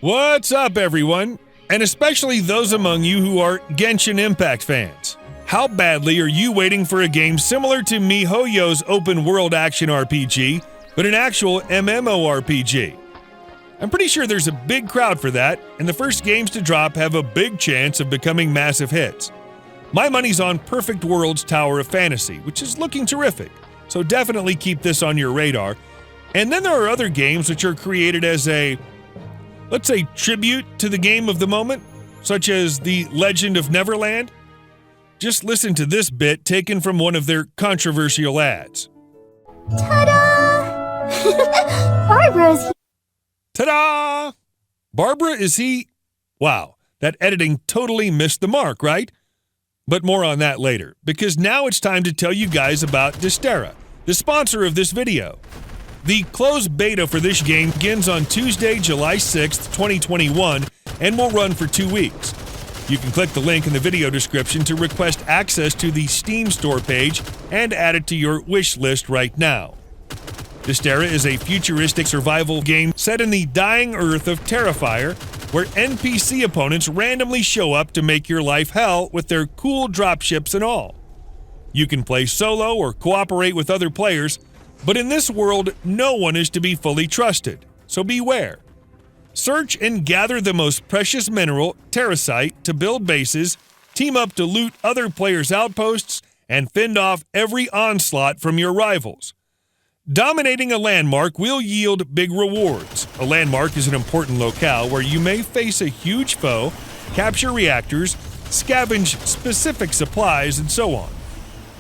What's up, everyone? And especially those among you who are Genshin Impact fans. How badly are you waiting for a game similar to miHoYo's open-world action RPG, but an actual MMORPG? I'm pretty sure there's a big crowd for that, and the first games to drop have a big chance of becoming massive hits. My money's on Perfect World's Tower of Fantasy, which is looking terrific, so definitely keep this on your radar. And then there are other games which are created as a, let's say, tribute to the game of the moment, such as the Legend of Neverland. Just listen to this bit taken from one of their controversial ads. Ta-da! Barbara's here. Ta-da! Barbara is he? Wow, that editing totally missed the mark, right? But more on that later, because now it's time to tell you guys about Dystera, the sponsor of this video. The closed beta for this game begins on Tuesday, July 6th, 2021, and will run for 2 weeks. You can click the link in the video description to request access to the Steam store page and add it to your wish list right now. Dystera is a futuristic survival game set in the dying Earth of Terrifier, where NPC opponents randomly show up to make your life hell with their cool dropships and all. You can play solo or cooperate with other players, but in this world, no one is to be fully trusted, so beware. Search and gather the most precious mineral, terracite, to build bases, team up to loot other players' outposts, and fend off every onslaught from your rivals. Dominating a landmark will yield big rewards. A landmark is an important locale where you may face a huge foe, capture reactors, scavenge specific supplies, and so on.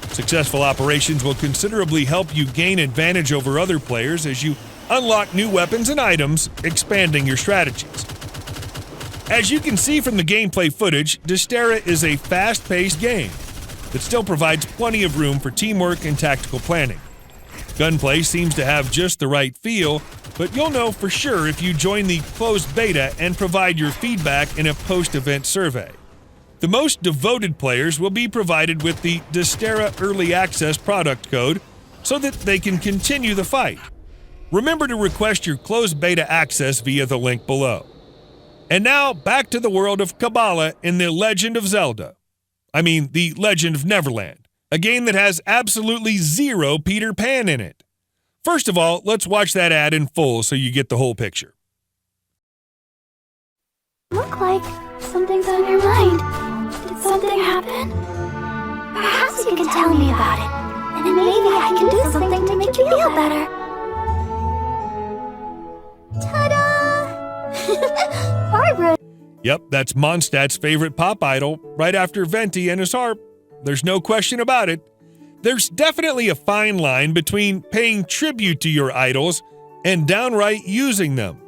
Successful operations will considerably help you gain advantage over other players as you unlock new weapons and items, expanding your strategies. As you can see from the gameplay footage, Dystera is a fast-paced game that still provides plenty of room for teamwork and tactical planning. Gunplay seems to have just the right feel, but you'll know for sure if you join the closed beta and provide your feedback in a post-event survey. The most devoted players will be provided with the Dystera Early Access product code so that they can continue the fight. Remember to request your closed beta access via the link below. And now, back to the world of Cabala in the Legend of Zelda. The Legend of Neverland, a game that has absolutely zero Peter Pan in it. First of all, let's watch that ad in full so you get the whole picture. Look like something's on your mind. Did something happen? Perhaps you can tell me about it, and then maybe I can do something to make you feel better. Ta-da! Barbara! Yep, that's Mondstadt's favorite pop idol, right after Venti and his harp. There's no question about it. There's definitely a fine line between paying tribute to your idols and downright using them.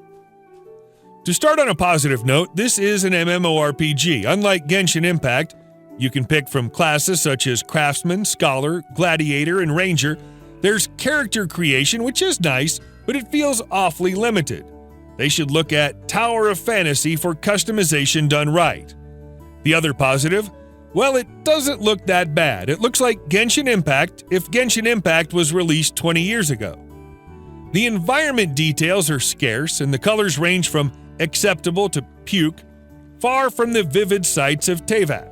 To start on a positive note, this is an MMORPG. Unlike Genshin Impact, you can pick from classes such as Craftsman, Scholar, Gladiator, and Ranger. There's character creation, which is nice, but it feels awfully limited. They should look at Tower of Fantasy for customization done right. The other positive? Well, it doesn't look that bad. It looks like Genshin Impact if Genshin Impact was released 20 years ago. The environment details are scarce, and the colors range from acceptable to puke, far from the vivid sights of Teyvat.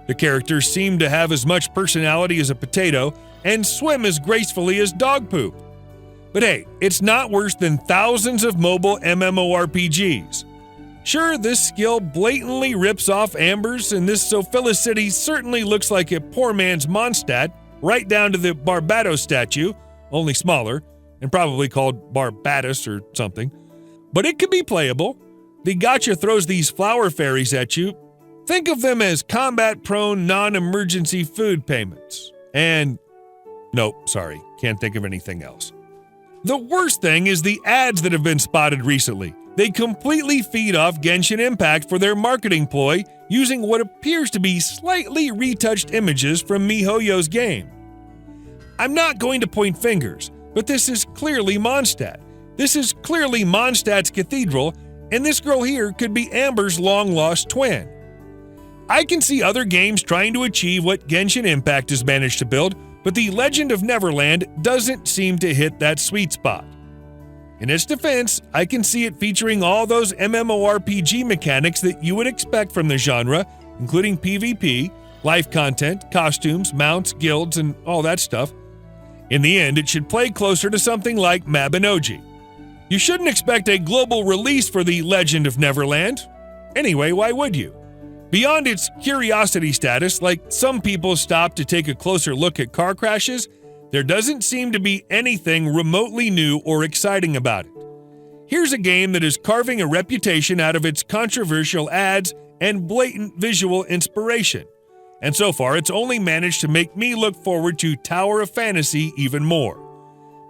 The characters seem to have as much personality as a potato and swim as gracefully as dog poop. But hey, it's not worse than thousands of mobile MMORPGs. Sure, this skill blatantly rips off Ambers, and this Sophila city certainly looks like a poor man's Mondstadt, right down to the Barbados statue, only smaller, and probably called Barbatus or something. But it can be playable. The gacha throws these flower fairies at you. Think of them as combat-prone, non-emergency food payments. And nope, sorry, can't think of anything else. The worst thing is the ads that have been spotted recently. They completely feed off Genshin Impact for their marketing ploy, using what appears to be slightly retouched images from miHoYo's game. I'm not going to point fingers, but this is clearly Mondstadt. This is clearly Mondstadt's cathedral, and this girl here could be Amber's long-lost twin. I can see other games trying to achieve what Genshin Impact has managed to build, but the Legend of Neverland doesn't seem to hit that sweet spot. In its defense, I can see it featuring all those MMORPG mechanics that you would expect from the genre, including PvP, life content, costumes, mounts, guilds, and all that stuff. In the end, it should play closer to something like Mabinogi. You shouldn't expect a global release for the Legend of Neverland. Anyway, why would you? Beyond its curiosity status, like some people stop to take a closer look at car crashes, there doesn't seem to be anything remotely new or exciting about it. Here's a game that is carving a reputation out of its controversial ads and blatant visual inspiration. And so far, it's only managed to make me look forward to Tower of Fantasy even more.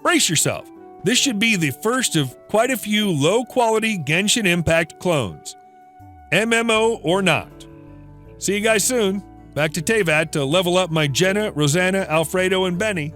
Brace yourself. This should be the first of quite a few low-quality Genshin Impact clones. MMO or not. See you guys soon. Back to Teyvat to level up my Jenna, Rosanna, Alfredo, and Benny.